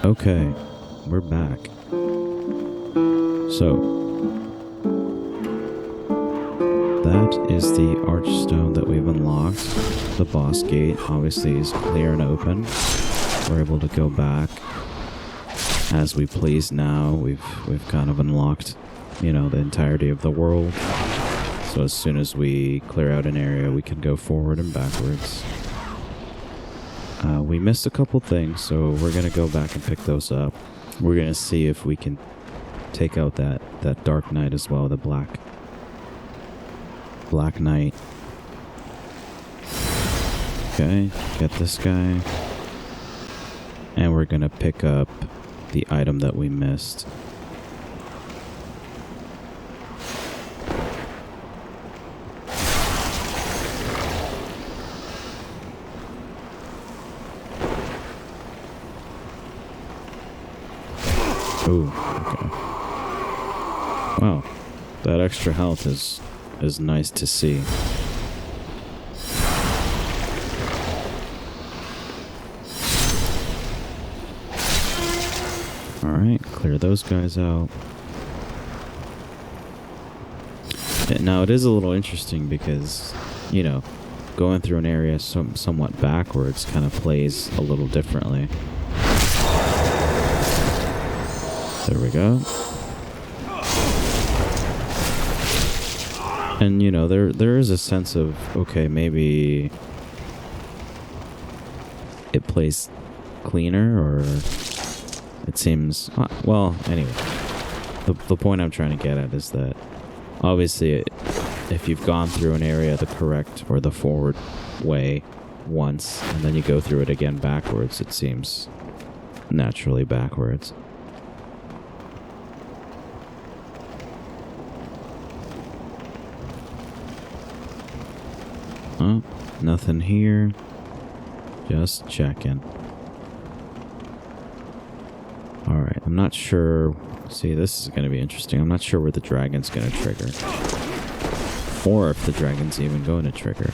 Okay, we're back. So, that is the archstone that we've unlocked. The boss gate obviously is clear and open. We're able to go back as we please now. We've kind of unlocked, you know, the entirety of the world. So as soon as we clear out an area, we can go forward and backwards. We missed a couple things, so we're going to go back and pick those up. We're going to see if we can take out that Dark Knight as well, the Black Knight. Okay, get this guy. And we're going to pick up the item that we missed. Ooh, okay. Wow, that extra health is nice to see. Alright, clear those guys out. Now, it is a little interesting because, you know, going through an area somewhat backwards kind of plays a little differently. There we go. And, you know, there is a sense of, okay, maybe it plays cleaner, or it seems... Well, anyway. The point I'm trying to get at is that, obviously, if you've gone through an area the correct or the forward way once, and then you go through it again backwards, it seems naturally backwards. Oh, nothing here. Just checking. Alright, I'm not sure. See, this is going to be interesting. I'm not sure where the dragon's going to trigger. Or if the dragon's even going to trigger.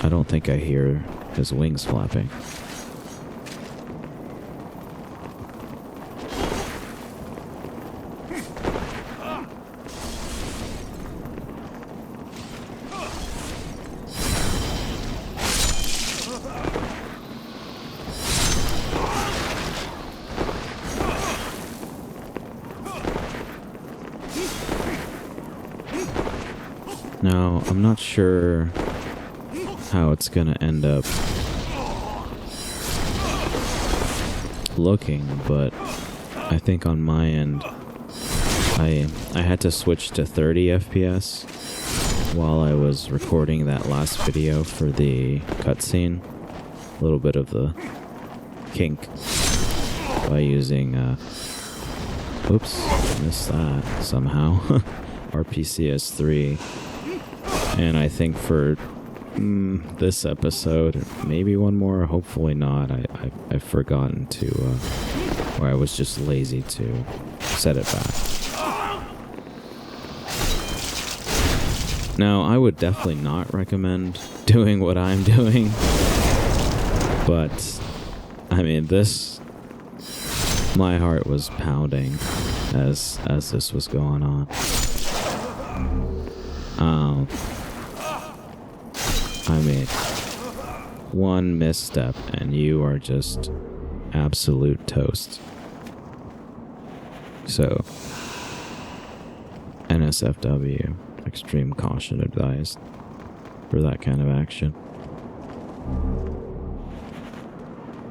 I don't think I hear his wings flapping. Now, I'm not sure how it's gonna end up looking, but I think on my end, I had to switch to 30 FPS while I was recording that last video for the cutscene. A little bit of the kink by using, oops, missed that somehow. RPCS3. And I think for this episode, maybe one more, hopefully not. I've forgotten to, or I was just lazy to set it back. Now, I would definitely not recommend doing what I'm doing, but, I mean, my heart was pounding as this was going on. I mean, one misstep and you are just absolute toast. So, NSFW, extreme caution advised for that kind of action.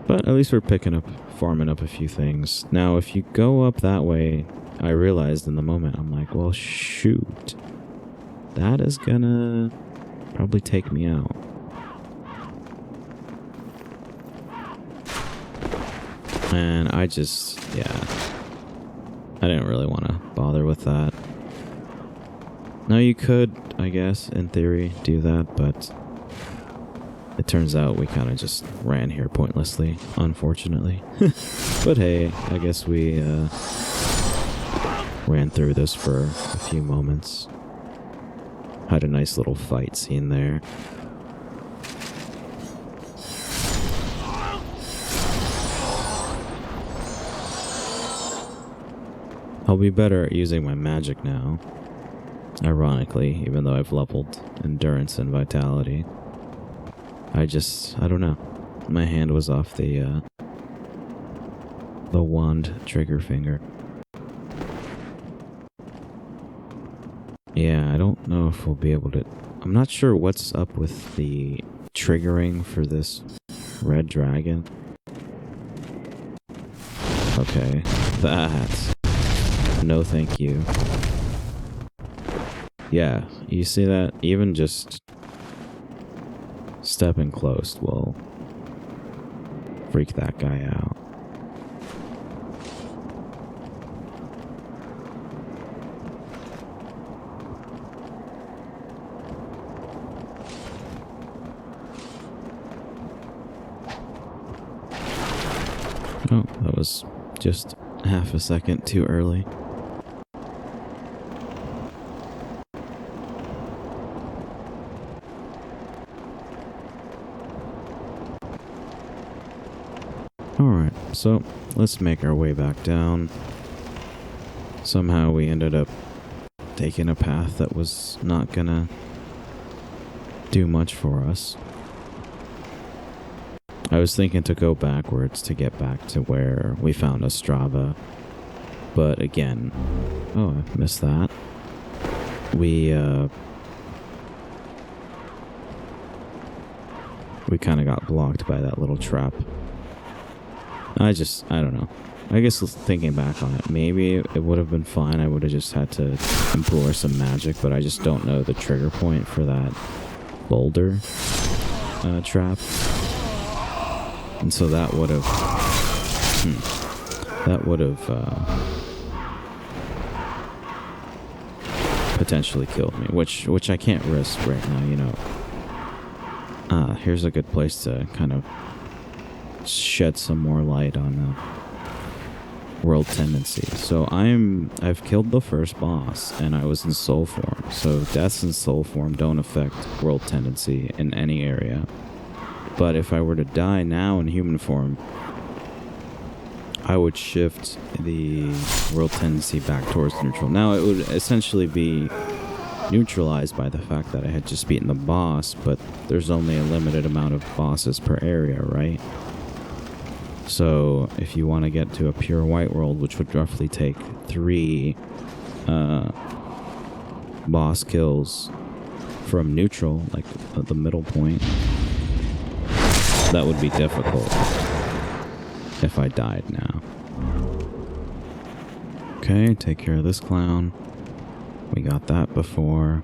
But at least we're farming up a few things. Now, if you go up that way, I realized in the moment, I'm like, well, shoot. That is gonna probably take me out. And I just, yeah. I didn't really want to bother with that. Now you could, I guess, in theory, do that, but it turns out we kind of just ran here pointlessly, unfortunately. But hey, I guess we ran through this for a few moments. Had a nice little fight scene there. I'll be better at using my magic now. Ironically, even though I've leveled endurance and vitality. I don't know. My hand was off the wand trigger finger. Yeah, I don't know if we'll be able to... I'm not sure what's up with the triggering for this red dragon. Okay, that... No thank you. Yeah, you see that? Even just stepping close will freak that guy out. Oh, that was just half a second too early. Alright, so let's make our way back down. Somehow we ended up taking a path that was not gonna do much for us. I was thinking to go backwards to get back to where we found Ostrava, but again, oh, I missed that. We kind of got blocked by that little trap. I don't know. I guess thinking back on it, maybe it would have been fine. I would have just had to implore some magic, but I just don't know the trigger point for that boulder trap. And so that would have... potentially killed me, which I can't risk right now, you know. Here's a good place to kind of shed some more light on world tendency. So I've killed the first boss and I was in soul form. So deaths in soul form don't affect world tendency in any area. But if I were to die now in human form, I would shift the world tendency back towards neutral. Now it would essentially be neutralized by the fact that I had just beaten the boss, but there's only a limited amount of bosses per area, right? So if you want to get to a pure white world, which would roughly take 3 boss kills from neutral, like the middle point, that would be difficult if I died now. Okay, take care of this clown. We got that before.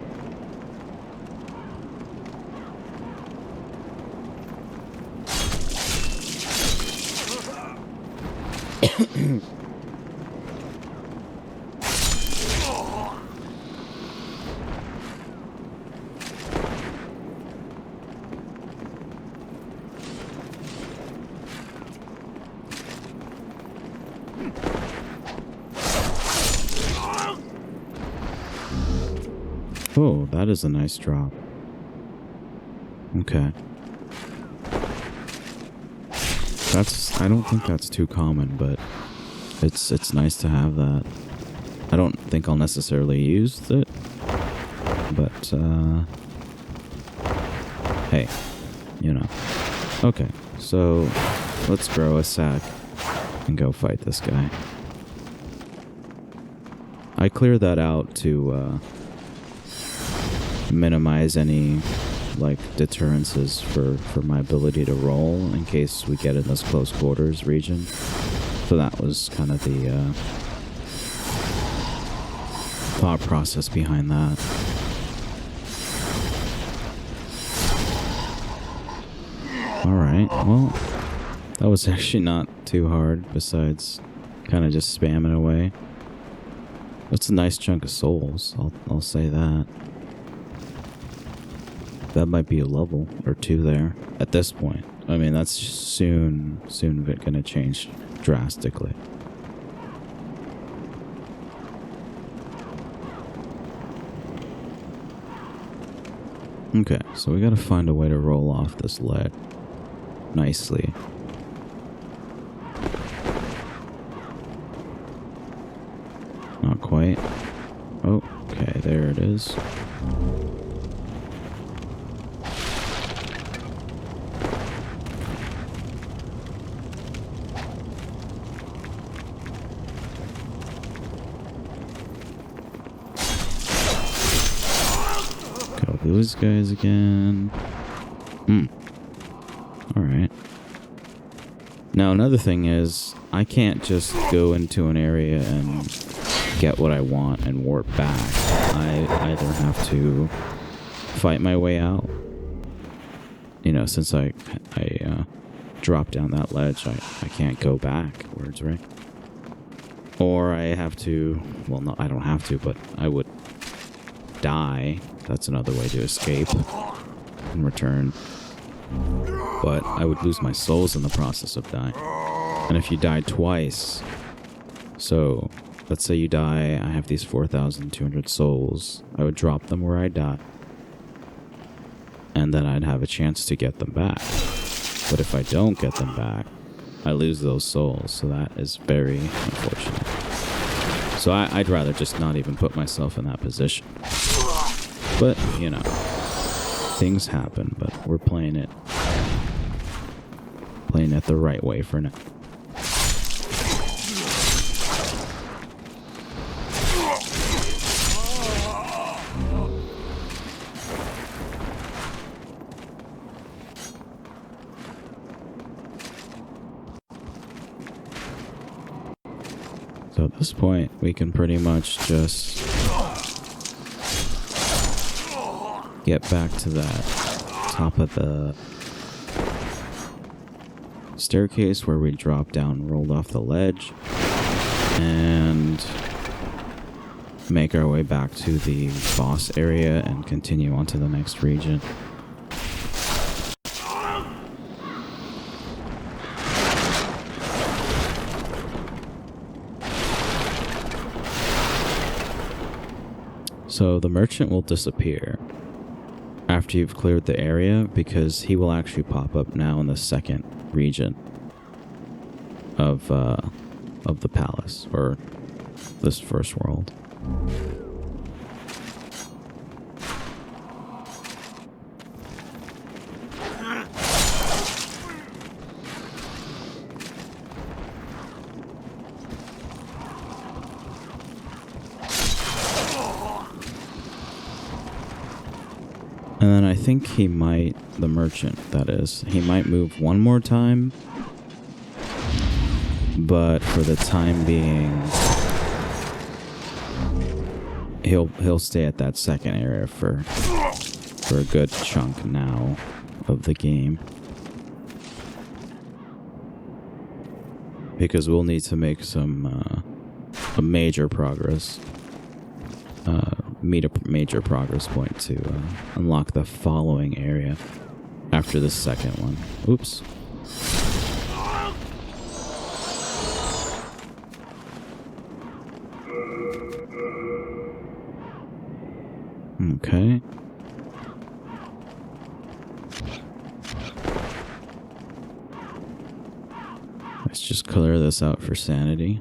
Oh, that is a nice drop. Okay. I don't think that's too common, but it's nice to have that. I don't think I'll necessarily use it, but hey, you know. Okay, so let's grow a sack and go fight this guy. I cleared that out to minimize any like deterrences for my ability to roll in case we get in this close quarters region. So that was kind of the thought process behind that. Alright, well, that was actually not too hard, besides kind of just spamming away. That's a nice chunk of souls, I'll say that. That might be a level or 2 there at this point. I mean, that's soon gonna change drastically. Okay, so we gotta find a way to roll off this lead nicely. quite. Oh, okay, there it is. Kill those guys again. Alright. Now, another thing is, I can't just go into an area and get what I want and warp back. I either have to fight my way out. You know, since I dropped down that ledge, I can't go backwards, right? Or I have to, well, no, I don't have to, but I would die. That's another way to escape and return. But I would lose my souls in the process of dying. And if you died twice, so let's say you die, I have these 4,200 souls, I would drop them where I died, and then I'd have a chance to get them back. But if I don't get them back, I lose those souls, so that is very unfortunate. So I'd rather just not even put myself in that position. But, you know, things happen, but we're playing it the right way for now. So at this point, we can pretty much just get back to that top of the staircase where we dropped down and rolled off the ledge, and make our way back to the boss area and continue on to the next region. So the merchant will disappear after you've cleared the area, because he will actually pop up now in the second region of the palace, or this first world. And then I think he might, the merchant that is, he might move one more time, but for the time being, he'll stay at that second area for a good chunk now of the game, because we'll need to make some a major progress. Meet a major progress point to unlock the following area after the second one. Oops. Okay. Let's just clear this out for sanity.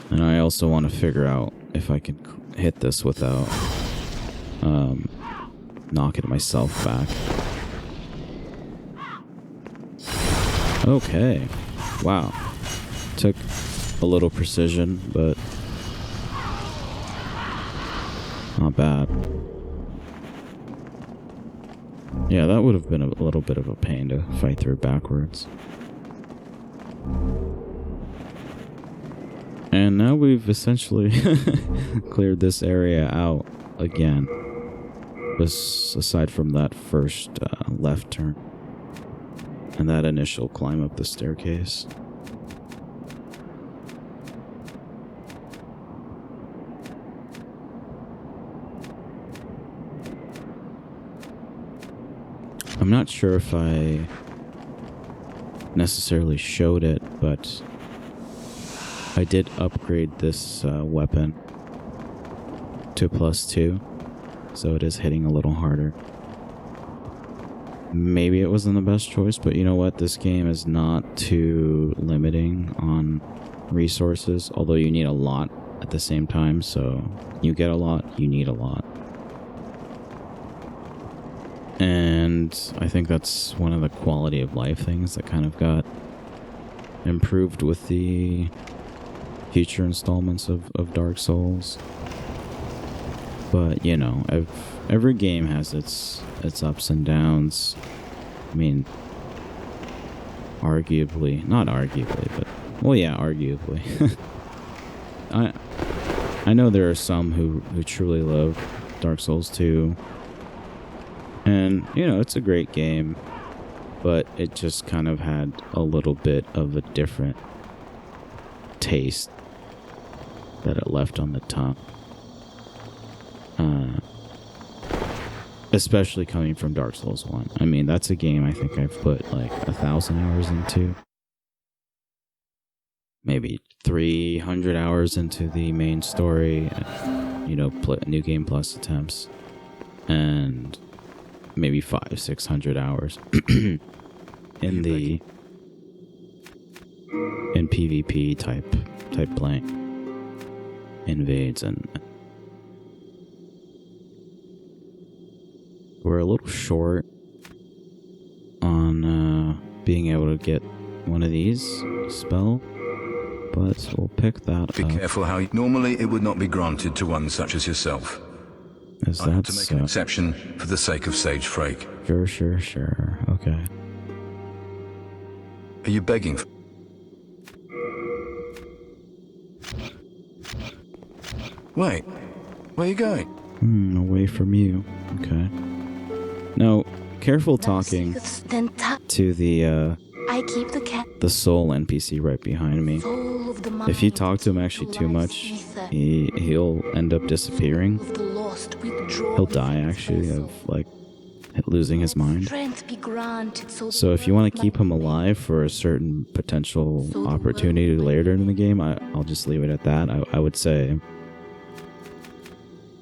And I also want to figure out if I can hit this without knocking myself back. Okay. Wow. Took a little precision, but not bad. Yeah, that would have been a little bit of a pain to fight through backwards. And now we've essentially cleared this area out again. Just aside from that first left turn. And that initial climb up the staircase. I'm not sure if I necessarily showed it, but I did upgrade this weapon to +2, so it is hitting a little harder. Maybe it wasn't the best choice, but you know what? This game is not too limiting on resources, although you need a lot at the same time, so you get a lot, you need a lot. And I think that's one of the quality of life things that kind of got improved with the future installments of Dark Souls. But, you know, every game has its ups and downs. I mean, arguably, not arguably, but, well, yeah, arguably. I know there are some who truly love Dark Souls 2. And, you know, it's a great game, but it just kind of had a little bit of a different taste that it left on the tongue. Especially coming from Dark Souls 1. I mean, that's a game I think I've put like 1,000 hours into. Maybe 300 hours into the main story, you know, New Game Plus attempts. And maybe 500-600 hours in PvP type playing. Invades, and we're a little short on being able to get one of these spell, but we'll pick that up. Be careful how normally it would not be granted to one such as yourself. I have to make an exception for the sake of Sage Frake. Sure. Okay. Are you begging for... Wait, where are you going? Away from you. Okay. No, careful talking to the soul NPC right behind me. If you talk to him actually too much, he'll end up disappearing. He'll die actually of like losing his mind. So if you want to keep him alive for a certain potential opportunity later in the game, I'll just leave it at that. I would say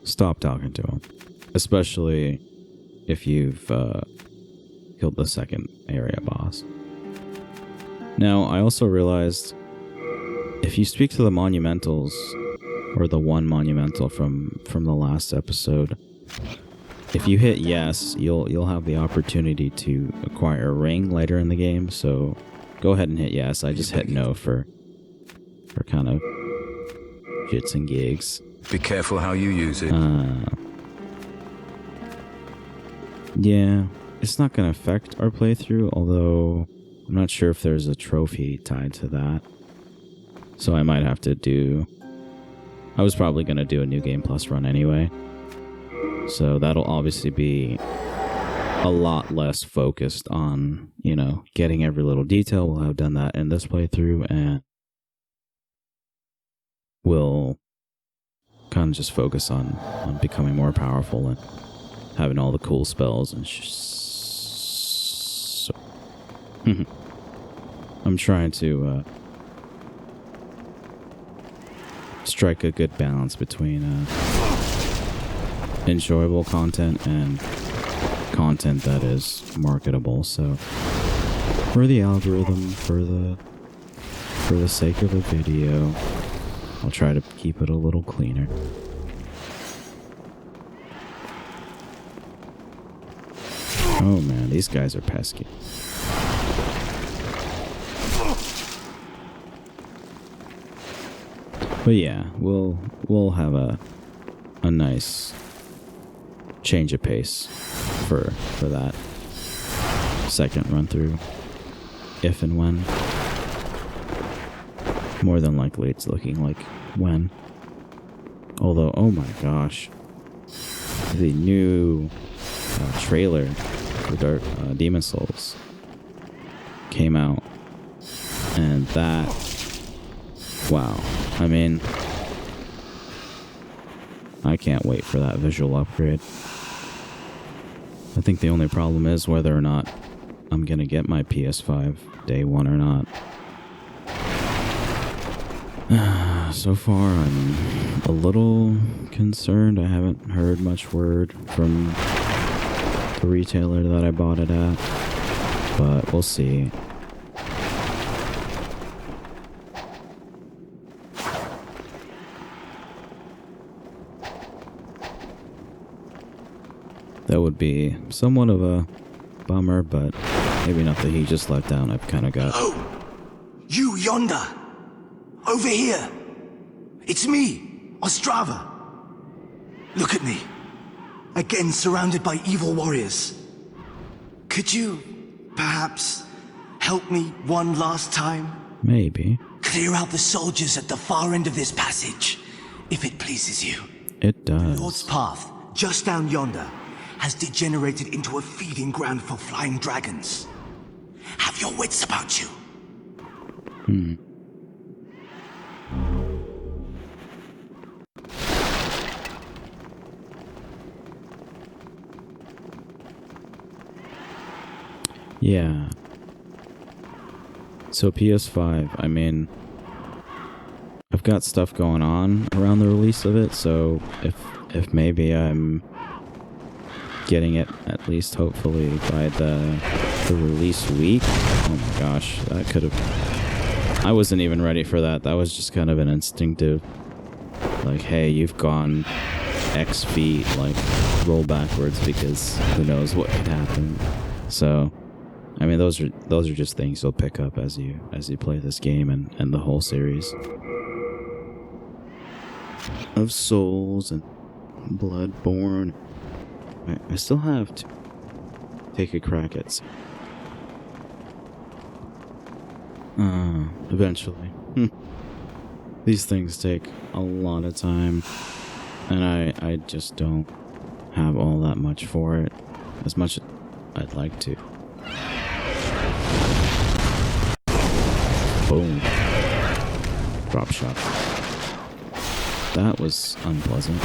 stop talking to him, especially if you've killed the second area boss. Now, I also realized if you speak to the monumentals, or the one monumental from the last episode, if you hit yes, you'll have the opportunity to acquire a ring later in the game. So go ahead and hit yes. I just hit no for kind of shits and gigs. Be careful how you use it. Yeah, it's not going to affect our playthrough, although I'm not sure if there's a trophy tied to that. So I might have to do... I was probably going to do a New Game Plus run anyway. So that'll obviously be a lot less focused on, you know, getting every little detail. We'll have done that in this playthrough, and we'll kind of just focus on becoming more powerful and having all the cool spells and so I'm trying to strike a good balance between enjoyable content and content that is marketable. So for the algorithm, for the sake of the video, I'll try to keep it a little cleaner. Oh man, these guys are pesky. But yeah, we'll have a nice change of pace for that second run through, if and when. More than likely it's looking like when. Although, oh my gosh, the new trailer for Demon Souls came out, and that, wow, I mean, I can't wait for that visual upgrade. I think the only problem is whether or not I'm gonna get my PS5 day one or not. So far, I'm a little concerned. I haven't heard much word from the retailer that I bought it at, but we'll see. would be somewhat of a bummer, but maybe not the hugest letdown I've kind of got. Oh! You yonder! Over here! It's me, Ostrava! Look at me. Again surrounded by evil warriors. Could you, perhaps, help me one last time? Maybe. Clear out the soldiers at the far end of this passage, if it pleases you. It does. The Lord's path, just down yonder, has degenerated into a feeding ground for flying dragons. Have your wits about you. Yeah. So PS5, I mean, I've got stuff going on around the release of it, so if maybe I'm getting it at least hopefully by the release week. Oh my gosh, that could have... I wasn't even ready for that. That was just kind of an instinctive, like, hey, you've gone X feet, like, roll backwards because who knows what could happen. So, I mean, those are just things you'll pick up as you play this game and the whole series of Souls and Bloodborne. I still have to take a crack at eventually. These things take a lot of time, and I just don't have all that much for it, as much as I'd like to. Boom. Drop shot. That was unpleasant.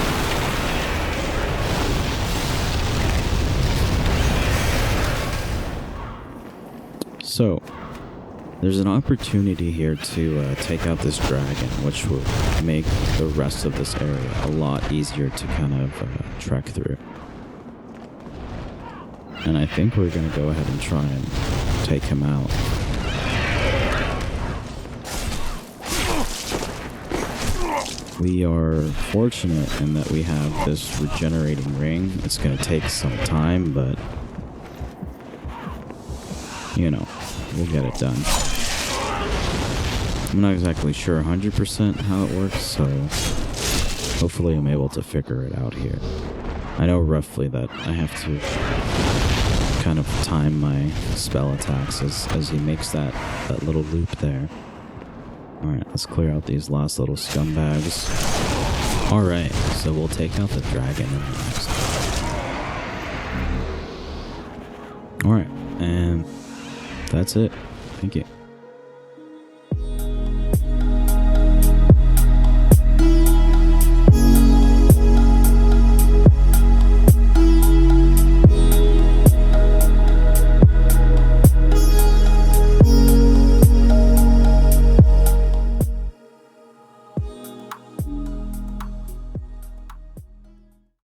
So, there's an opportunity here to take out this dragon, which will make the rest of this area a lot easier to kind of trek through. And I think we're going to go ahead and try and take him out. We are fortunate in that we have this regenerating ring. It's going to take some time, but, you know, we'll get it done. I'm not exactly sure 100% how it works, so hopefully I'm able to figure it out here. I know roughly that I have to kind of time my spell attacks as he makes that little loop there. Alright, let's clear out these last little scumbags. Alright, so we'll take out the dragon in the next. Alright, and that's it. Thank you.